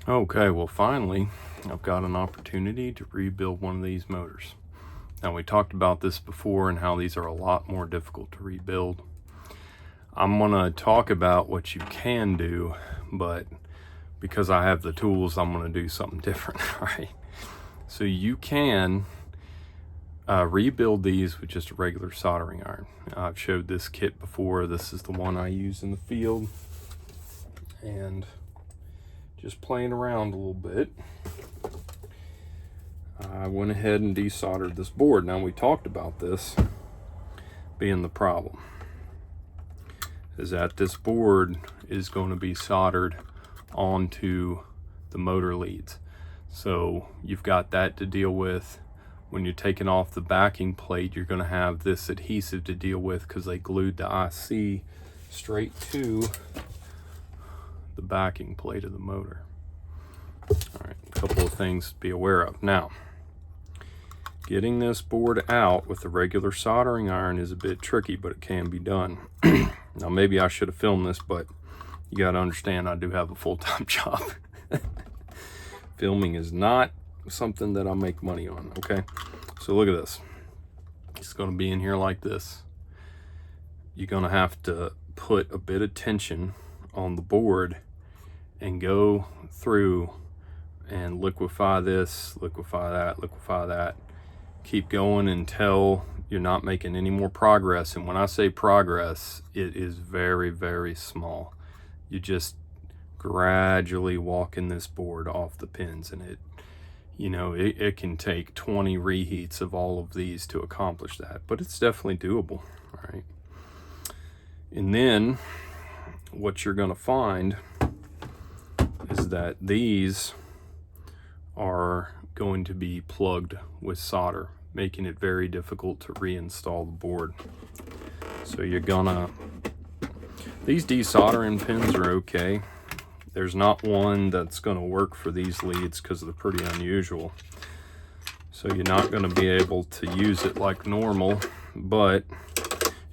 Okay, well finally I've got an opportunity to rebuild one of these motors. Now we talked about this before and how these are a lot more difficult to rebuild. I'm gonna talk about what you can do, but because I have the tools, I'm gonna do something different, right? So you can rebuild these with just a regular soldering iron. I've showed this kit before. This is the one I use in the field. And just playing around a little bit, I went ahead and desoldered this board. Now we talked about this being the problem, is that this board is going to be soldered onto the motor leads. So you've got that to deal with. When you're taking off the backing plate, you're going to have this adhesive to deal with because they glued the IC straight to the backing plate of the motor. All right, a couple of things to be aware of. Now, getting this board out with a regular soldering iron is a bit tricky, but it can be done. Now, maybe I should have filmed this, but you got to understand I do have a full-time job. Filming is not something that I make money on, okay? So look at this. It's going to be in here like this. You're going to have to put a bit of tension on the board and go through and liquefy this, liquefy that, keep going until you're not making any more progress. And when I say progress, it is very, very small. You just gradually walking this board off the pins, and it can take 20 reheats of all of these to accomplish that, but it's definitely doable. All right. And then what you're going to find is that these are going to be plugged with solder, making it very difficult to reinstall the board. So these desoldering pins are okay. There's not one that's going to work for these leads because they're pretty unusual. So you're not going to be able to use it like normal, but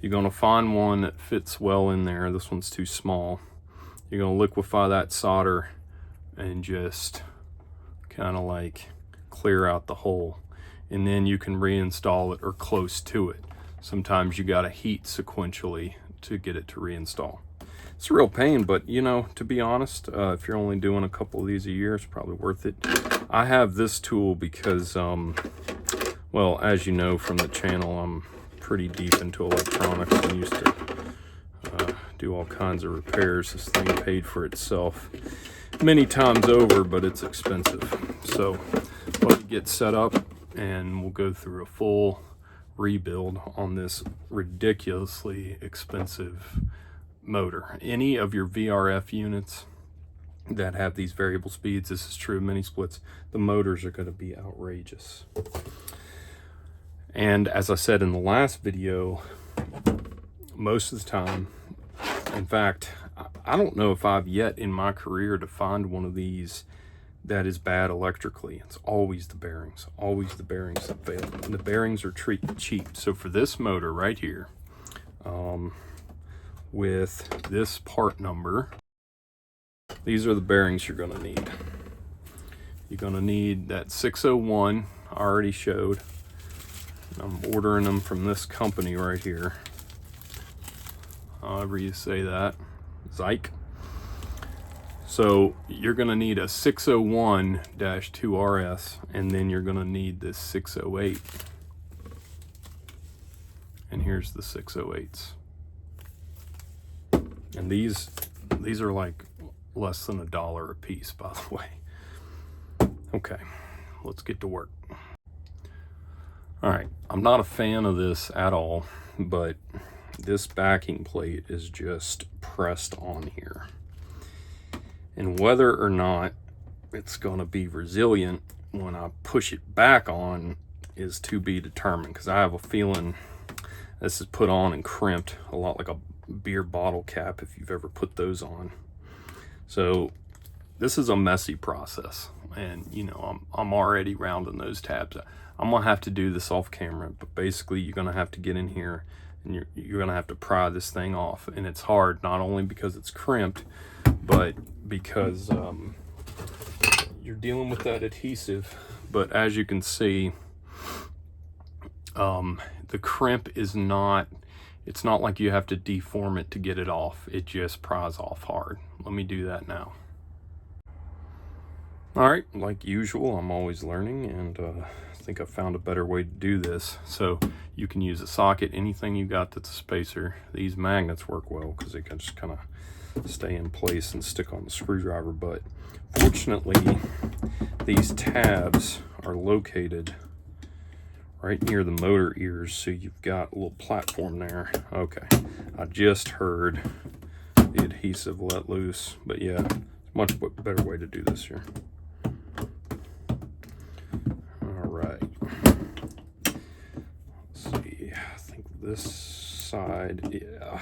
you're going to find one that fits well in there. This one's too small. You're going to liquefy that solder and just kind of like clear out the hole, and then you can reinstall it or close to it. Sometimes you got to heat sequentially to get it to reinstall. It's a real pain, but to be honest, if you're only doing a couple of these a year, it's probably worth it. I have this tool because well, as you know from the channel, I'm pretty deep into electronics and used to do all kinds of repairs. This thing paid for itself many times over, but it's expensive. So let me get set up and we'll go through a full rebuild on this ridiculously expensive motor. Any of your VRF units that have these variable speeds, this is true of mini splits, the motors are going to be outrageous. And as I said in the last video, most of the time, in fact, I don't know if I've yet in my career to find one of these that is bad electrically. It's always the bearings that fail. And the bearings are cheap. So for this motor right here, with this part number, these are the bearings you're going to need. You're going to need that 601 I already showed. I'm ordering them from this company right here. However you say that, Zyke. So you're going to need a 601-2RS, and then you're going to need this 608. And here's the 608s. And these are like less than $1 a piece, by the way. Okay, let's get to work. All right, I'm not a fan of this at all, but this backing plate is just pressed on here. And whether or not it's going to be resilient when I push it back on is to be determined, because I have a feeling this is put on and crimped a lot like a beer bottle cap, if you've ever put those on. So this is a messy process, and I'm already rounding those tabs. I'm gonna have to do this off camera, but basically you're gonna have to get in here and you're gonna have to pry this thing off. And it's hard, not only because it's crimped, but because you're dealing with that adhesive. But as you can see, the crimp is not, it's not like you have to deform it to get it off. It just pries off hard. Let me do that now. All right, like usual, I'm always learning, and I think I found a better way to do this. So you can use a socket, anything you got that's a spacer. These magnets work well because they can just kind of stay in place and stick on the screwdriver. But fortunately, these tabs are located right near the motor ears, so you've got a little platform there. Okay, I just heard the adhesive let loose, but yeah, much better way to do this here. All right, let's see, I think this side, yeah.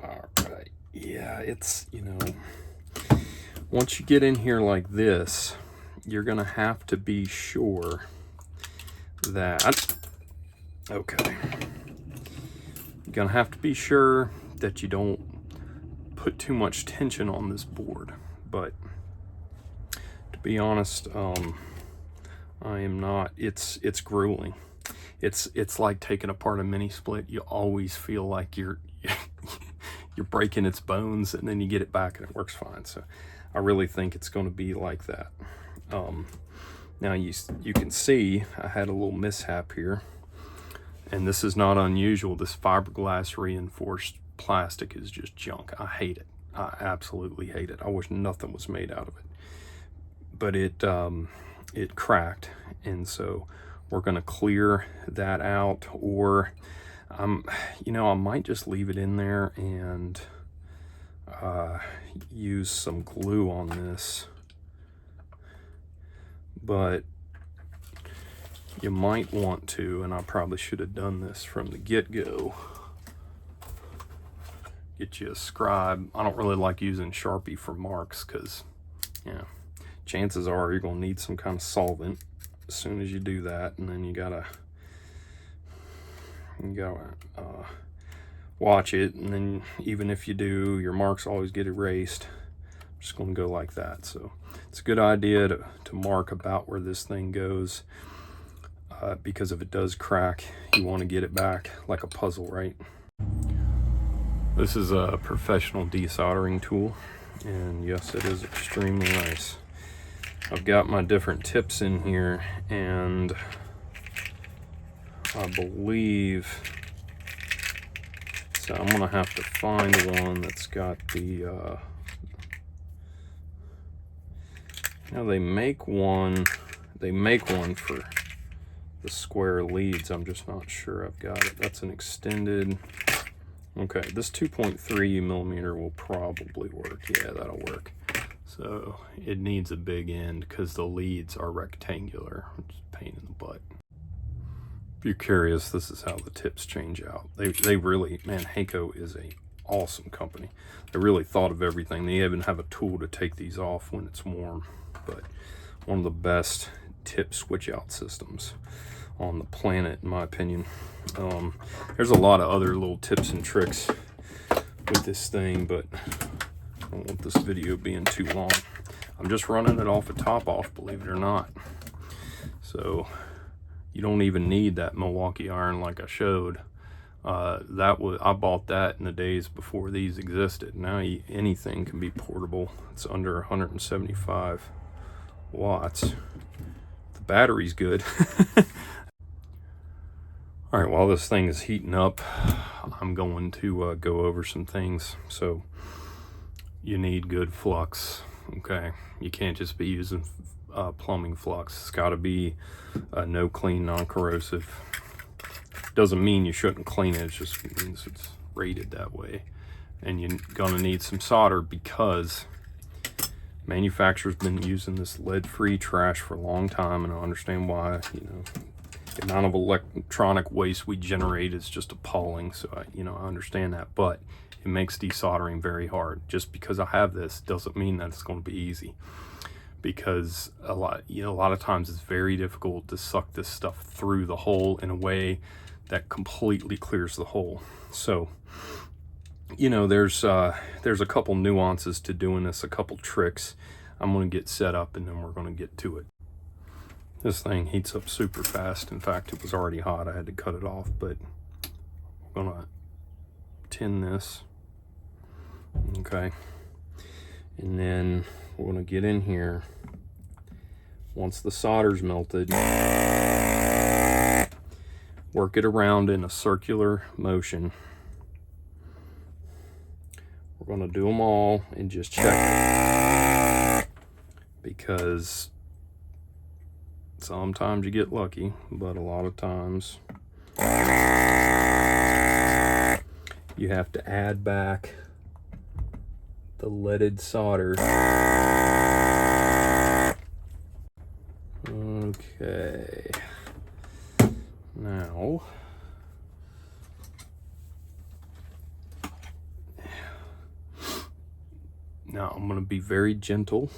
All right, yeah, it's, you know, once you get in here like this, you're gonna have to be sure that, okay, you're gonna have to be sure that you don't put too much tension on this board. But to be honest, I am not, it's grueling. It's like taking apart a mini split. You always feel like you're you're breaking its bones, and then you get it back and it works fine. So I really think it's going to be like that. Now you can see I had a little mishap here, and this is not unusual. This fiberglass reinforced plastic is just junk. I hate it. I absolutely hate it. I wish nothing was made out of it. But it cracked, and so we're gonna clear that out, or you know, I might just leave it in there and use some glue on this. But you might want to, and I probably should have done this from the get-go, get you a scribe. I don't really like using Sharpie for marks because, yeah, chances are you're gonna need some kind of solvent as soon as you do that, and then you gotta watch it, and then even if you do, your marks always get erased. I'm just gonna go like that. So it's a good idea to mark about where this thing goes, because if it does crack, you want to get it back like a puzzle, right? This is a professional desoldering tool, and yes, it is extremely nice. I've got my different tips in here, and I believe, so I'm gonna have to find one that's got the, you know, they make one for the square leads. I'm just not sure I've got it. That's an extended, okay, this 2.3 millimeter will probably work. Yeah, that'll work. So it needs a big end because the leads are rectangular, which is a pain in the butt. If you're curious, this is how the tips change out. They really, man, HowTo is a awesome company. They really thought of everything. They even have a tool to take these off when it's warm. But one of the best tip switch out systems on the planet, in my opinion. There's a lot of other little tips and tricks with this thing, but I don't want this video being too long. I'm just running it off a top off, believe it or not. So you don't even need that Milwaukee iron like I showed. I bought that in the days before these existed. Now anything can be portable. It's under 175 watts. The battery's good. All right, while this thing is heating up, I'm going to go over some things. So you need good flux, okay? You can't just be using plumbing flux. It's got to be no clean, non-corrosive. Doesn't mean you shouldn't clean it, it just means it's rated that way. And you're gonna need some solder because manufacturers been using this lead-free trash for a long time, and I understand why. You know, the amount of electronic waste we generate is just appalling, so I understand that, but it makes desoldering very hard. Just because I have this doesn't mean that it's going to be easy, because a lot of times it's very difficult to suck this stuff through the hole in a way that completely clears the hole. So there's a couple nuances to doing this, a couple tricks. I'm going to get set up and then we're going to get to it. This thing heats up super fast. In fact, it was already hot. I had to cut it off, but we're going to tin this. Okay. And then we're going to get in here. Once the solder's melted, work it around in a circular motion. We're going to do them all and just check it, because sometimes you get lucky, but a lot of times you have to add back the leaded solder. Okay. Now, I'm going to be very gentle.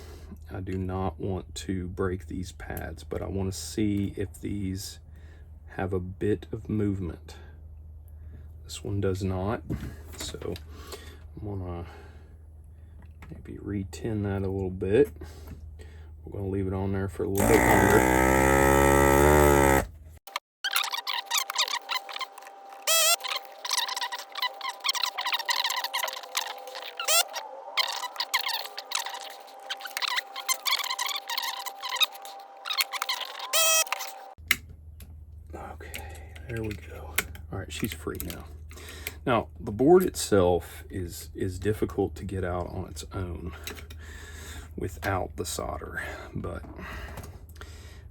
I do not want to break these pads, but I want to see if these have a bit of movement. This one does not, so I'm going to maybe re-tin that a little bit. We're going to leave it on there for a little bit longer. Okay, there we go. All right, she's free now. Now, the board itself is difficult to get out on its own without the solder, but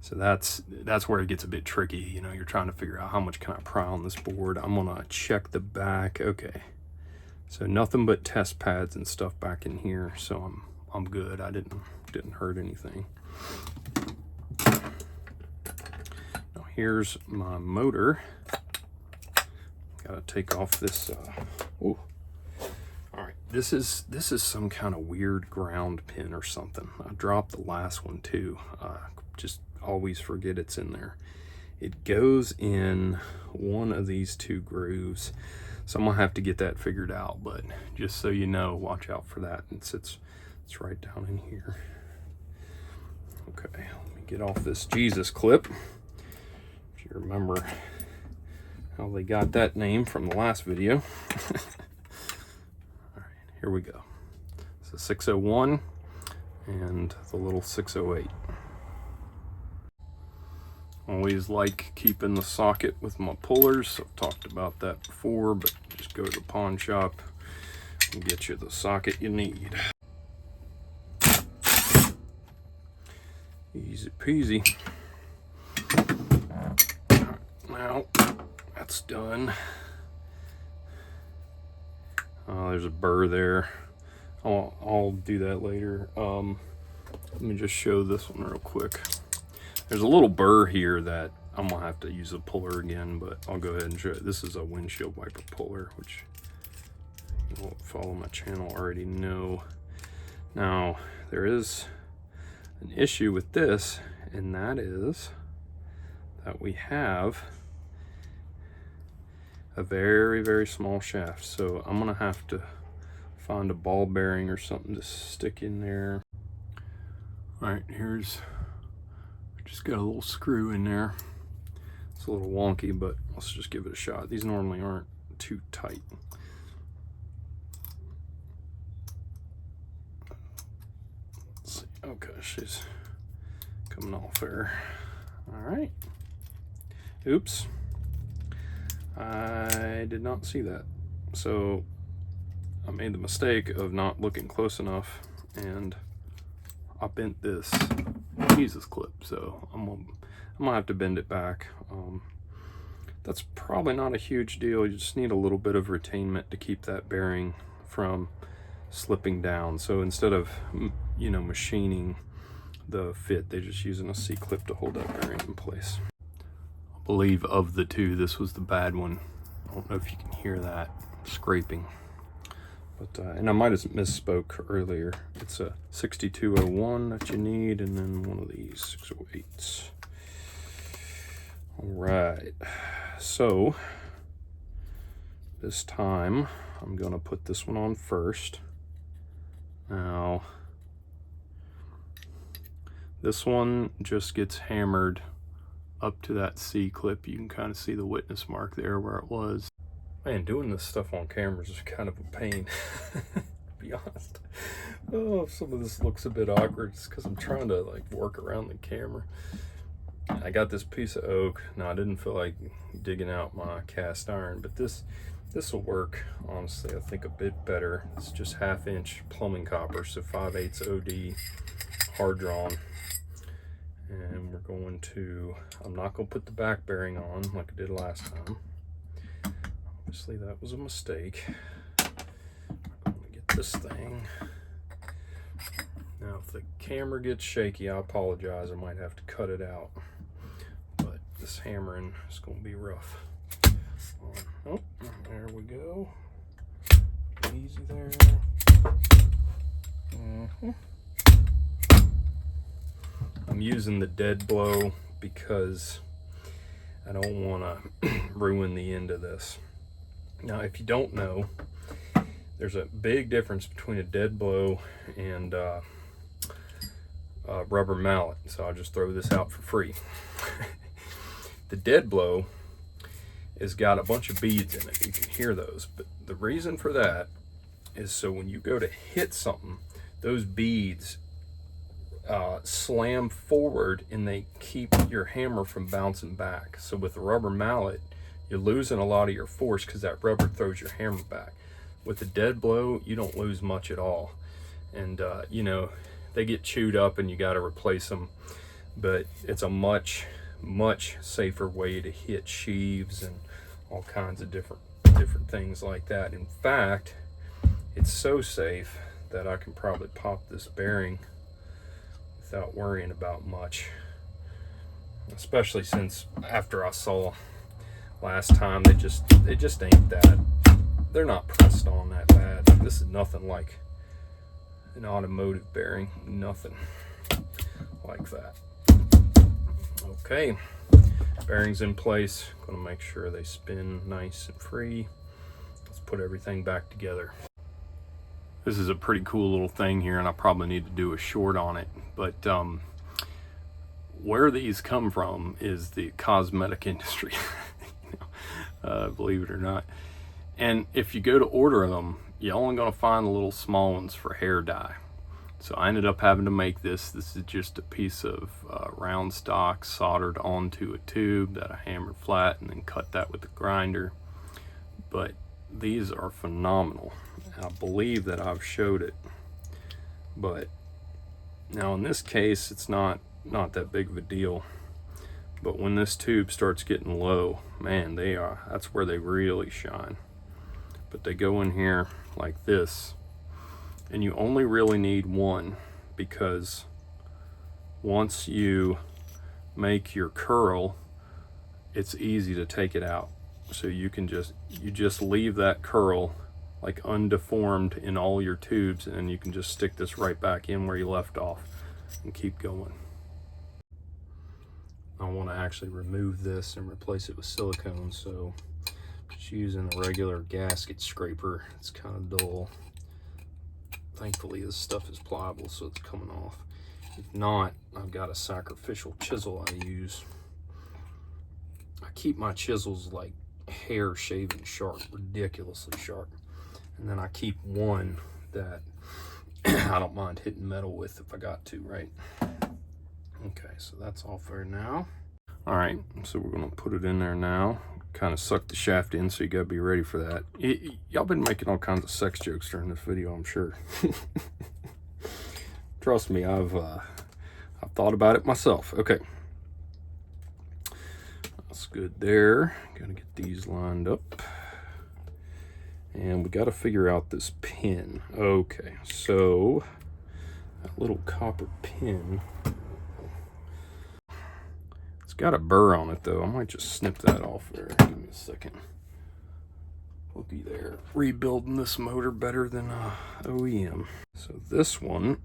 so that's where it gets a bit tricky. You know, you're trying to figure out how much can I pry on this board. I'm gonna check the back. Okay, so nothing but test pads and stuff back in here, so I'm good. I didn't hurt anything. Now here's my motor. Gotta take off this. Ooh. All right, this is some kind of weird ground pin or something. I dropped the last one too. Just always forget it's in there. It goes in one of these two grooves, so I'm gonna have to get that figured out. But just so you know, watch out for that. It's right down in here. Okay, let me get off this Jesus clip. If you remember how they got that name from the last video. All right, here we go. It's a 601 and the little 608. Always like keeping the socket with my pullers. I've talked about that before, but just go to the pawn shop and get you the socket you need. Easy peasy. Now that's done. Oh, there's a burr there. I'll do that later. Let me just show this one real quick. There's a little burr here that I'm gonna have to use a puller again, but I'll go ahead and show it. This is a windshield wiper puller, which you who follow my channel already know. Now, there is an issue with this, and that is that we have a very, very small shaft. So I'm gonna have to find a ball bearing or something to stick in there. All right, here's, I just got a little screw in there. It's a little wonky, but let's just give it a shot. These normally aren't too tight. Let's see. Okay, she's coming off there. All right. Oops. I did not see that. So I made the mistake of not looking close enough, and I bent this Jesus clip. So I'm gonna have to bend it back. That's probably not a huge deal. You just need a little bit of retainment to keep that bearing from slipping down. So instead of, you know, machining the fit, they're just using a C-clip to hold that bearing in place. I believe of the two, this was the bad one. I don't know if you can hear that scraping. But, and I might have misspoke earlier. It's a 6201 that you need, and then one of these 608s. All right, so this time I'm gonna put this one on first. Now, This one just gets hammered up to that C-clip. You can kind of see the witness mark there where it was. Man, doing this stuff on cameras is kind of a pain, to be honest. Oh, some of this looks a bit awkward. It's because I'm trying to like work around the camera. I got this piece of oak. Now, I didn't feel like digging out my cast iron, but this will work, honestly, I think a bit better. It's just 1/2 inch plumbing copper, so 5/8 OD, hard drawn. And we're going to, I'm not going to put the back bearing on like I did last time. Obviously that was a mistake. I'm going to get this thing. Now if the camera gets shaky, I apologize. I might have to cut it out. But this hammering is going to be rough. Oh, there we go. Easy there. I'm using the dead blow because I don't want to ruin the end of this. Now, if you don't know, there's a big difference between a dead blow and a rubber mallet. So I'll just throw this out for free. The dead blow has got a bunch of beads in it. You can hear those. But the reason for that is so when you go to hit something, those beads slam forward and they keep your hammer from bouncing back. So with the rubber mallet, you're losing a lot of your force because that rubber throws your hammer back. With the dead blow, you don't lose much at all. And you know, they get chewed up and you got to replace them. But it's a much safer way to hit sheaves and all kinds of different things like that. In fact, it's so safe that I can probably pop this bearing without worrying about much, especially since after I saw last time, they just ain't that, they're not pressed on that bad. This is nothing like an automotive bearing, nothing like that. Okay, bearings in place. Gonna make sure they spin nice and free. Let's put everything back together. This is a pretty cool little thing here, and I probably need to do a short on it, but where these come from is the cosmetic industry. Believe it or not. And if you go to order them, you're only going to find the little small ones for hair dye. So I ended up having to make this. This is just a piece of round stock soldered onto a tube that I hammered flat and then cut that with a grinder. But these are phenomenal. I believe that I've showed it, but now in this case it's not that big of a deal. But when this tube starts getting low, man, that's where they really shine. But they go in here like this, and you only really need one, because once you make your curl, it's easy to take it out. So you just leave that curl like undeformed in all your tubes, and you can just stick this right back in where you left off and keep going. I want to actually remove this and replace it with silicone, so just using a regular gasket scraper. It's kind of dull. Thankfully this stuff is pliable, so it's coming off. If not, I've got a sacrificial chisel I use. I keep my chisels like hair shaving sharp, ridiculously sharp. And then I keep one that I don't mind hitting metal with if I got to, right? Okay, so that's all fair now. All right, so we're gonna put it in there now. Kind of suck the shaft in, so you gotta be ready for that. Y'all been making all kinds of sex jokes during this video, I'm sure. Trust me, I've thought about it myself. Okay, that's good there. Gotta get these lined up. And we got to figure out this pin. Okay, so that little copper pin, it's got a burr on it though. I might just snip that off there. Give me a second. Looky there, rebuilding this motor better than OEM. So this one,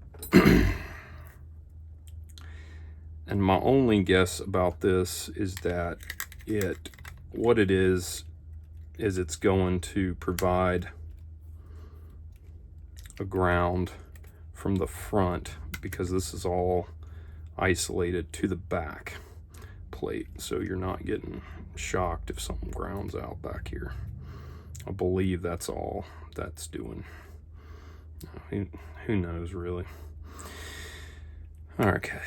and my only guess about this is that what it is it's going to provide a ground from the front, because this is all isolated to the back plate, so you're not getting shocked if something grounds out back here. I believe that's all that's doing. Who knows really. Okay,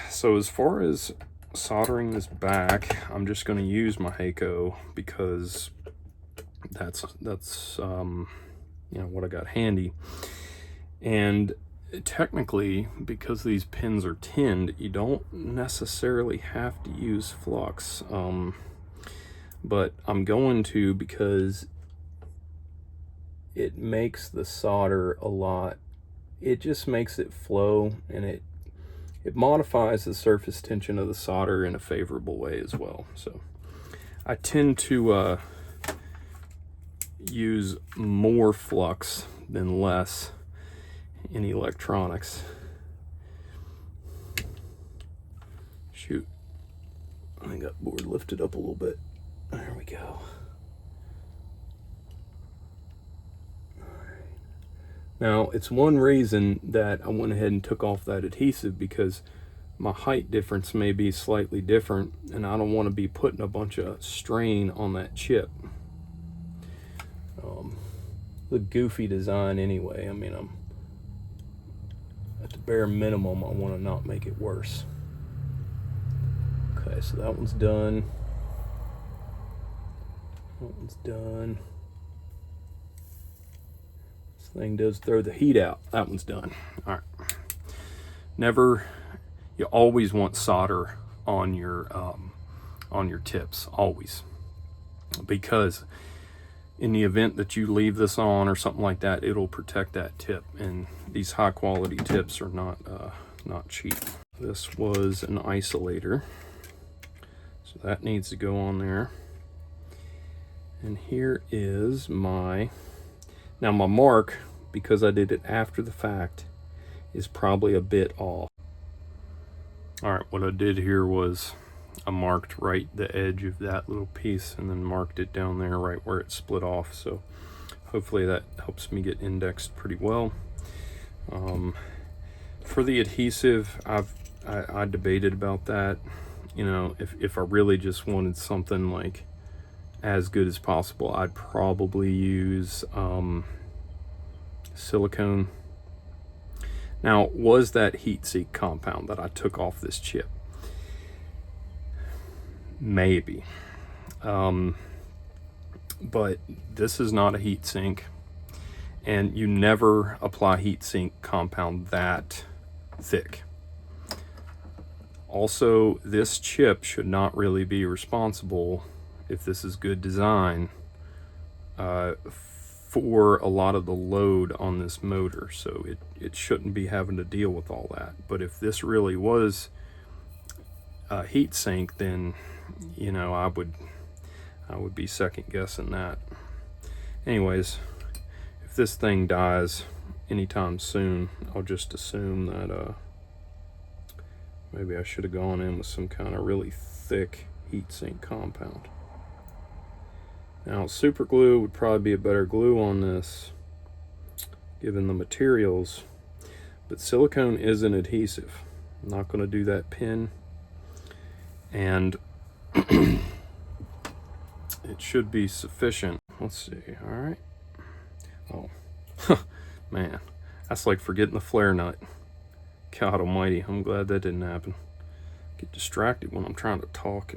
so as far as soldering this back, I'm just going to use my HowTo because that's you know, what I got handy. And technically, because these pins are tinned, you don't necessarily have to use flux, but I'm going to because it makes the solder a lot, it just makes it flow, and it modifies the surface tension of the solder in a favorable way as well. So I tend to use more flux than less in electronics. Shoot, I got board lifted up a little bit. There we go. Now, it's one reason that I went ahead and took off that adhesive, because my height difference may be slightly different, and I don't want to be putting a bunch of strain on that chip. The goofy design anyway. I mean, I'm at the bare minimum, I want to not make it worse. Okay, so that one's done. That one's done. This thing does throw the heat out. That one's done. All right. You always want solder on your tips, always, because in the event that you leave this on or something like that, it'll protect that tip, and these high quality tips are not cheap. This was an isolator, so that needs to go on there. And here is my mark, because I did it after the fact, is probably a bit off. All right, what I did here was I marked right the edge of that little piece and then marked it down there right where it split off. So hopefully that helps me get indexed pretty well. For the adhesive, I debated about that. You know, if I really just wanted something like as good as possible, I'd probably use silicone. Now, was that heat sink compound that I took off this chip? Maybe. But this is not a heat sink, and you never apply heat sink compound that thick. Also, this chip should not really be responsible, if this is good design, for a lot of the load on this motor, so it shouldn't be having to deal with all that. But if this really was a heat sink, then you know, I would be second guessing that. Anyways, if this thing dies anytime soon, I'll just assume that maybe I should have gone in with some kind of really thick heat sink compound. Now, super glue would probably be a better glue on this, given the materials, but silicone is an adhesive. I'm not going to do that pin, and it should be sufficient. Let's see. All right. Oh, man, that's like forgetting the flare nut. God almighty, I'm glad that didn't happen. Get distracted when I'm trying to talk.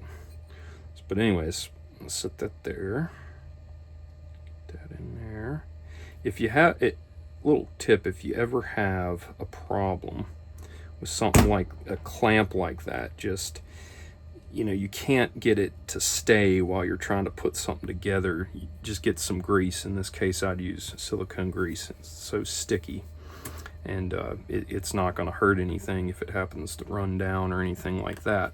But anyways, let's set that there. Get that in there. If you have it, little tip, if you ever have a problem with something like a clamp like that, just, you know, you can't get it to stay while you're trying to put something together, you just get some grease. In this case, I'd use silicone grease. It's so sticky, and it's not going to hurt anything if it happens to run down or anything like that.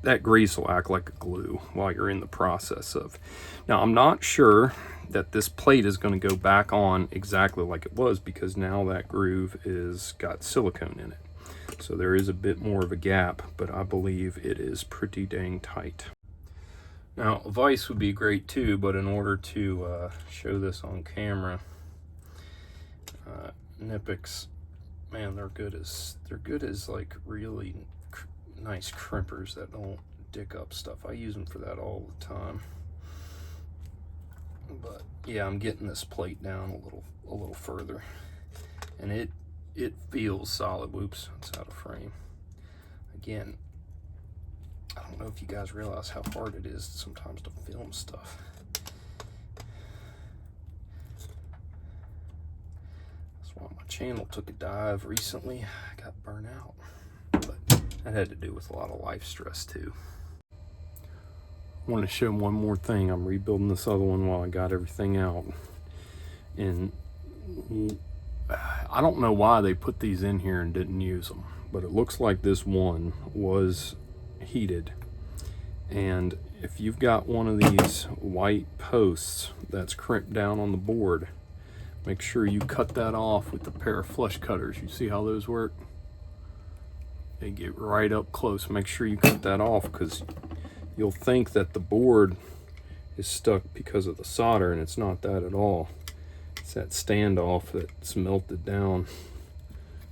That grease will act like a glue while you're in the process of. Now, I'm not sure that this plate is going to go back on exactly like it was, because now that groove is got silicone in it. So there is a bit more of a gap, but I believe it is pretty dang tight. Now, a vise would be great too, but in order to show this on camera, Nipix man, they're good as like really nice crimpers that don't dick up stuff. I use them for that all the time. But yeah, I'm getting this plate down a little further, and it feels solid. Whoops, it's out of frame. Again, I don't know if you guys realize how hard it is sometimes to film stuff. That's why my channel took a dive recently. I got burnt out, but that had to do with a lot of life stress too. I want to show one more thing. I'm rebuilding this other one while I got everything out. And I don't know why they put these in here and didn't use them, but it looks like this one was heated. And if you've got one of these white posts that's crimped down on the board, make sure you cut that off with a pair of flush cutters. You see how those work? They get right up close. Make sure you cut that off, because you'll think that the board is stuck because of the solder, and it's not that at all. It's that standoff that's melted down,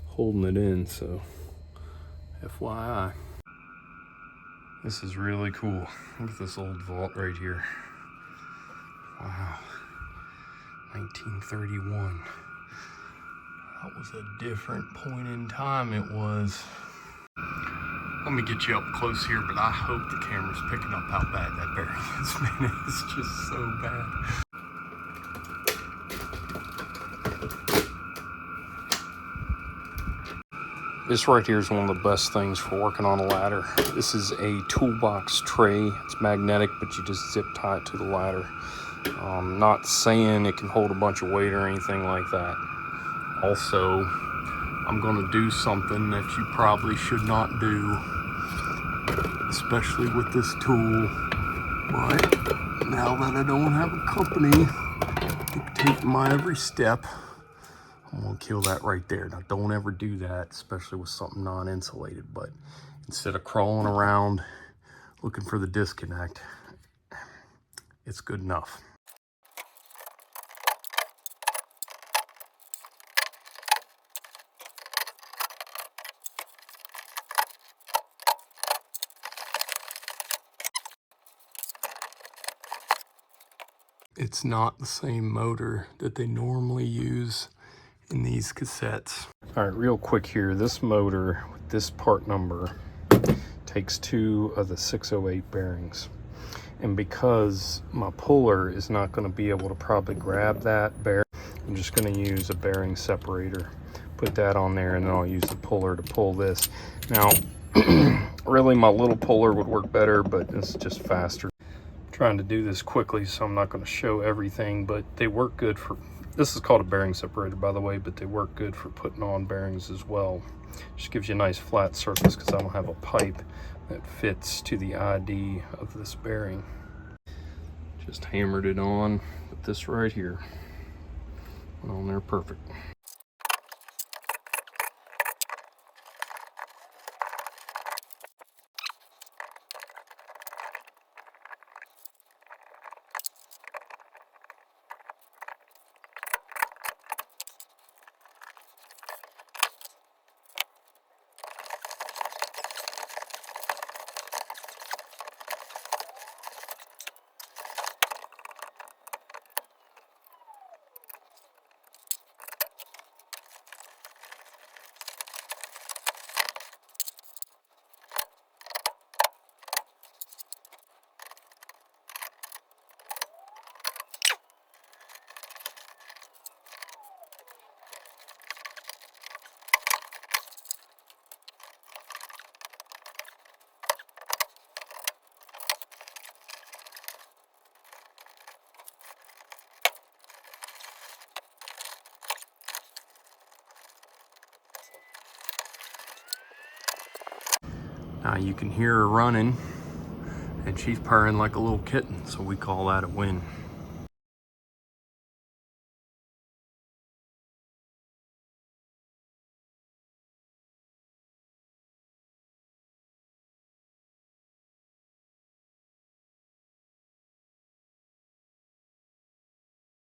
holding it in. So FYI. This is really cool. Look at this old vault right here. Wow. 1931. That was a different point in time, it was. Let me get you up close here, but I hope the camera's picking up how bad that bearing is, man. It's just so bad. This right here is one of the best things for working on a ladder. This is a toolbox tray. It's magnetic, but you just zip tie it to the ladder. Not saying it can hold a bunch of weight or anything like that. Also, I'm gonna do something that you probably should not do, especially with this tool. But now that I don't have a company dictating my every step, I'm gonna kill that right there. Now, don't ever do that, especially with something non-insulated. But instead of crawling around looking for the disconnect, it's good enough. It's not the same motor that they normally use in these cassettes. All right, real quick here. This motor with this part number takes 2 of the 608 bearings. And because my puller is not going to be able to probably grab that bearing, I'm just going to use a bearing separator. Put that on there, and then I'll use the puller to pull this. Now, really my little puller would work better, but it's just faster. Trying to do this quickly, so I'm not going to show everything, but they work good for, this is called a bearing separator, by the way, but they work good for putting on bearings as well. Just gives you a nice flat surface, because I don't have a pipe that fits to the ID of this bearing. Just hammered it on with this right here. Went on there perfect. Now you can hear her running, and she's purring like a little kitten, so we call that a win.